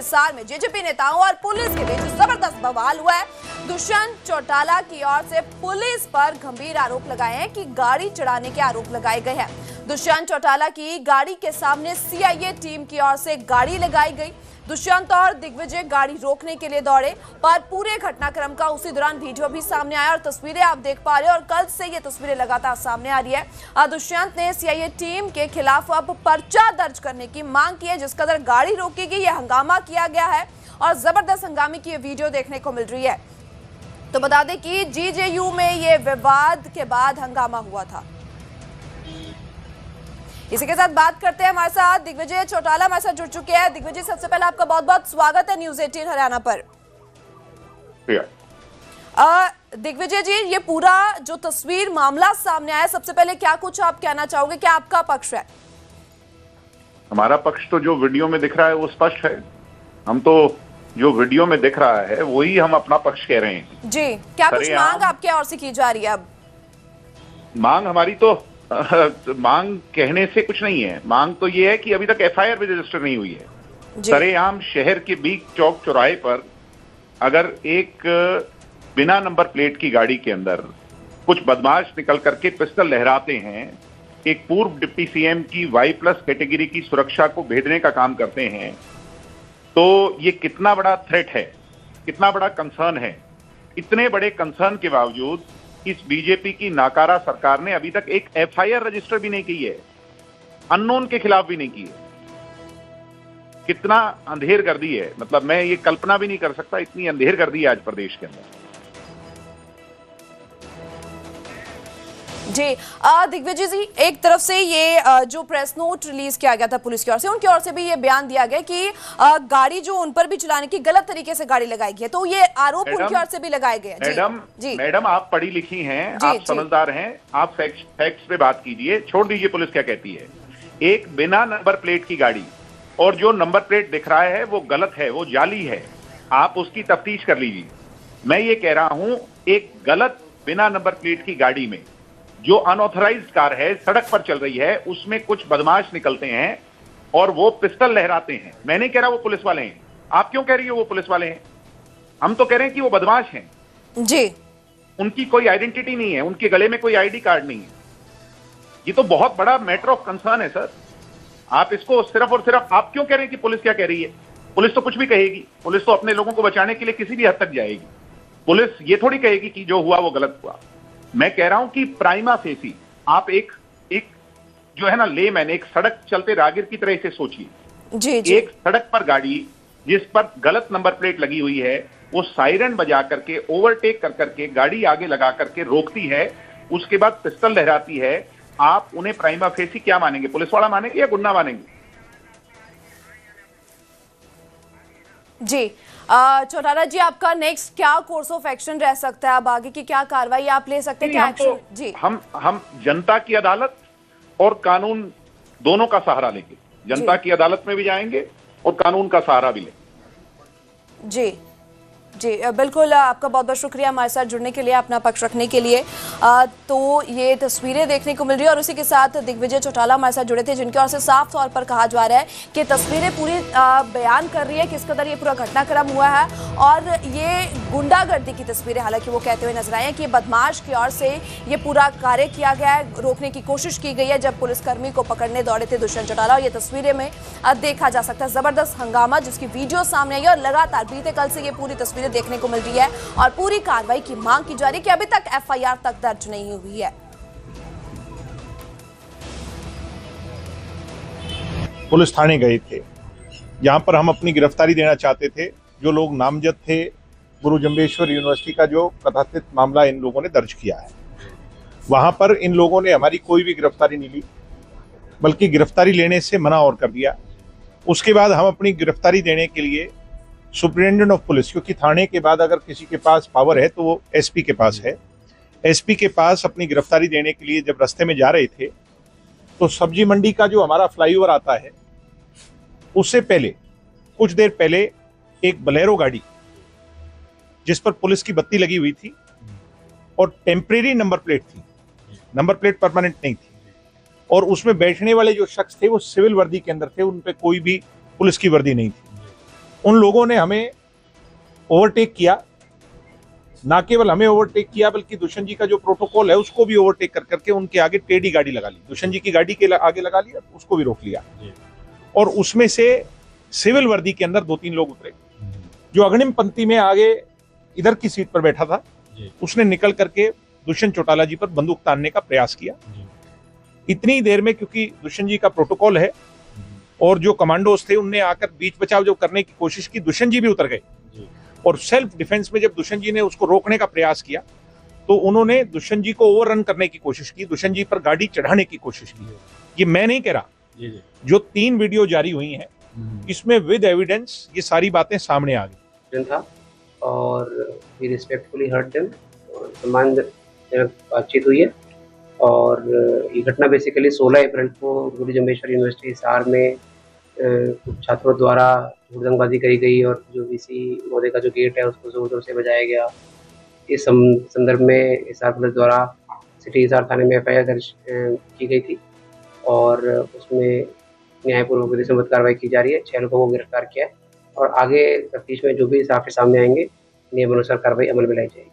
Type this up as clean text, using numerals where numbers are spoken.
हिसार में जेजेपी नेताओं और पुलिस के बीच जबरदस्त बवाल हुआ है। दुष्यंत चौटाला की ओर से पुलिस पर गंभीर आरोप लगाए हैं कि गाड़ी चढ़ाने के आरोप लगाए गए हैं। दुष्यंत चौटाला की गाड़ी के सामने सीआईए टीम की ओर से गाड़ी लगाई गई। दुष्यंत और दिग्विजय गाड़ी रोकने के लिए दौड़े, पर पूरे घटनाक्रम का उसी दौरान वीडियो भी सामने आया और तस्वीरें आप देख पा रहे हैं और कल से ये तस्वीरें लगातार सामने आ रही है। दुष्यंत ने सीआईए टीम के खिलाफ अब पर्चा दर्ज करने की मांग की है। जिस कदर गाड़ी रोकी गई, यह हंगामा किया गया है और जबरदस्त हंगामे की वीडियो देखने को मिल रही है। तो बता दें कि जीजेयू में ये विवाद के बाद हंगामा हुआ था। इसी के साथ बात करते हैं, हमारे साथ दिग्विजय चौटाला हमारे साथ जुड़ चुके हैं। दिग्विजय, सबसे पहले आपका बहुत बहुत स्वागत है न्यूज़ 18 हरियाणा पर। दिग्विजय जी, ये पूरा जो तस्वीर मामला सामने आया, सबसे पहले क्या कुछ आप कहना चाहोगे, क्या आपका पक्ष है? हमारा पक्ष तो जो वीडियो में दिख रहा है वो स्पष्ट है। हम तो जो वीडियो में दिख रहा है वही हम अपना पक्ष कह रहे हैं। जी, क्या कुछ मांग आपके ओर से की जा रही है? अब मांग हमारी तो मांग कहने से कुछ नहीं है। मांग तो ये है कि अभी तक एफआईआर भी रजिस्टर नहीं हुई है। सरेआम शहर के बीच चौक चौराहे पर अगर एक बिना नंबर प्लेट की गाड़ी के अंदर कुछ बदमाश निकल करके पिस्टल लहराते हैं, एक पूर्व डिप्टी सीएम की Y+ कैटेगरी की सुरक्षा को भेदने का काम करते हैं, तो ये कितना बड़ा थ्रेट है, कितना बड़ा कंसर्न है। इतने बड़े कंसर्न के बावजूद इस बीजेपी की नाकारा सरकार ने अभी तक एक एफआईआर रजिस्टर भी नहीं की है, अननोन के खिलाफ भी नहीं की है। कितना अंधेरगर्दी है, मतलब मैं ये कल्पना भी नहीं कर सकता, इतनी अंधेरगर्दी है आज प्रदेश के अंदर। जी, दिग्विजय जी, एक तरफ से ये जो प्रेस नोट रिलीज किया गया था पुलिस की ओर से, उनकी ओर से भी ये बयान दिया गया कि गाड़ी जो उन पर भी चलाने की गलत तरीके से गाड़ी लगाई गई है, तो ये आरोप उनकी ओर से भी लगाए गए। मैडम आप पढ़ी लिखी हैं, आप समझदार हैं, आप फैक्ट्स पे बात कीजिए, छोड़ दीजिए पुलिस क्या कहती है। एक बिना नंबर प्लेट की गाड़ी, और जो नंबर प्लेट दिख रहा है वो गलत है, वो जाली है, आप उसकी तफ्तीश कर लीजिए। मैं ये कह रहा हूं, एक गलत बिना नंबर प्लेट की गाड़ी में जो अनऑथराइज्ड कार है, सड़क पर चल रही है, उसमें कुछ बदमाश निकलते हैं और वो पिस्टल लहराते हैं। मैं नहीं कह रहा वो पुलिस वाले हैं, आप क्यों कह रही हो वो पुलिस वाले हैं? हम तो कह रहे हैं कि वो बदमाश हैं जी। उनकी कोई आइडेंटिटी नहीं है, उनके गले में कोई आईडी कार्ड नहीं है। ये तो बहुत बड़ा मैटर ऑफ कंसर्न है सर। आप इसको सिर्फ और सिर्फ आप क्यों कह रहे हैं कि पुलिस क्या कह रही है? पुलिस तो कुछ भी कहेगी, पुलिस तो अपने लोगों को बचाने के लिए किसी भी हद तक जाएगी। पुलिस ये थोड़ी कहेगी कि जो हुआ वो गलत हुआ। मैं कह रहा हूं कि प्राइमा फेसी आप एक जो है ना लेमैन, एक सड़क चलते राहगीर की तरह से सोचिए। जी। एक सड़क पर गाड़ी जिस पर गलत नंबर प्लेट लगी हुई है, वो सायरन बजा करके ओवरटेक कर करके गाड़ी आगे लगा करके रोकती है, उसके बाद पिस्टल लहराती है। आप उन्हें प्राइमा फेसी क्या मानेंगे? पुलिस वाला मानेंगे या गुंडा मानेंगे? जी, चौटाला जी, आपका नेक्स्ट क्या कोर्स ऑफ एक्शन रह सकता है? अब आगे की क्या कार्रवाई आप ले सकते हैं, क्या एक्शन? जी, हम जनता की अदालत और कानून दोनों का सहारा लेंगे। जनता की अदालत में भी जाएंगे और कानून का सहारा भी लेंगे। जी जी, बिल्कुल, आपका बहुत बहुत शुक्रिया हमारे साथ जुड़ने के लिए, अपना पक्ष रखने के लिए। तो ये तस्वीरें देखने को मिल रही है और उसी के साथ दिग्विजय चौटाला हमारे साथ जुड़े थे, जिनके ओर से साफ तौर पर कहा जा रहा है कि तस्वीरें पूरी बयान कर रही है किस कदर ये पूरा घटनाक्रम हुआ है और ये गुंडागर्दी की तस्वीरें हालांकि वो कहते हुए नजर आए हैं कि बदमाश की ओर से ये पूरा कार्य किया गया है, रोकने की कोशिश की गई है जब पुलिसकर्मी को पकड़ने दौड़े थे दुष्यंत चौटाला। और ये तस्वीरें में देखा जा सकता है जबरदस्त हंगामा जिसकी वीडियो सामने आई है और लगातार बीते कल से ये पूरी तस्वीरें देखने को मिल रही है और पूरी कार्रवाई की मांग की जा रही है कि अभी तक एफआईआर तक दर्ज नहीं हुई है। पुलिस थाने गए थे, यहां पर हम अपनी गिरफ्तारी देना चाहते थे। जो लोग नामजद थे, गुरु जम्बेश्वर यूनिवर्सिटी का जो कथित मामला इन लोगों ने दर्ज किया है, वहां पर इन लोगों ने हमारी कोई भी गिरफ्तारी नहीं ली, बल्कि गिरफ्तारी लेने से मना और कर दिया। उसके बाद हम अपनी गिरफ्तारी देने के लिए सुप्रिटेंडेंट ऑफ पुलिस, क्योंकि थाने के बाद अगर किसी के पास पावर है तो वो एसपी के पास है, एसपी के पास अपनी गिरफ्तारी देने के लिए जब रास्ते में जा रहे थे तो सब्जी मंडी का जो हमारा फ्लाईओवर आता है उससे पहले कुछ देर पहले एक बलेरो गाड़ी जिस पर पुलिस की बत्ती लगी हुई थी और टेम्परेरी नंबर प्लेट थी, नंबर प्लेट परमानेंट नहीं थी, और उसमें बैठने वाले जो शख्स थे वो सिविल वर्दी के अंदर थे, उन पे कोई भी पुलिस की वर्दी नहीं थी। उन लोगों ने हमें ओवरटेक किया, ना केवल हमें ओवरटेक किया बल्कि दुष्यंत जी का जो प्रोटोकॉल है उसको भी ओवरटेक कर करके उनके आगे टेढ़ी गाड़ी लगा ली, दुष्यंत जी की गाड़ी के आगे लगा लिया, उसको भी रोक लिया। और उसमें से सिविल वर्दी के अंदर 2-3 लोग उतरे। जो अग्रिम पंक्ति में आगे इधर की सीट पर बैठा था, उसने निकल करके दुष्यंत चौटाला जी पर बंदूक तानने का प्रयास किया। इतनी देर में, क्योंकि दुष्यंत जी का प्रोटोकॉल है और जो कमांडोज थे उनने आकर बीच बचाव जो करने की कोशिश की, दुष्यंत जी भी उतर गए। और सेल्फ डिफेंस में जब दुष्यंत जी ने उसको रोकने का प्रयास किया तो उन्होंने दुष्यंत जी को ओवररन करने की कोशिश की, दुष्यंत जी पर गाड़ी चढ़ाने की कोशिश की। ये मैं नहीं कह रहा, जो 3 वीडियो जारी हुई हैं इसमें विद एविडेंस ये सारी बातें सामने आ गई था और वी रिस्पेक्टफुली हर्ट देम, सम्मानजनक बातचीत हुई है। और ये घटना बेसिकली 16 अप्रैल को गुरु जम्बेश्वर यूनिवर्सिटी हिसार में कुछ छात्रों द्वारा हुड़दंगबाजी करी गई और जो वीसी महोदय का जो गेट है उसको जोर जोर से बजाया गया। इस संदर्भ में हिसार पुलिस द्वारा सिटी हिसार थाने में FIR दर्ज की गई थी और उसमें न्यायपूर्वक विधि सम्मत कार्रवाई की जा रही है। 6 लोगों को गिरफ्तार किया है और आगे तफ्तीश में जो भी साफे सामने आएंगे नियमानुसार कार्रवाई अमल में लाई जाएगी।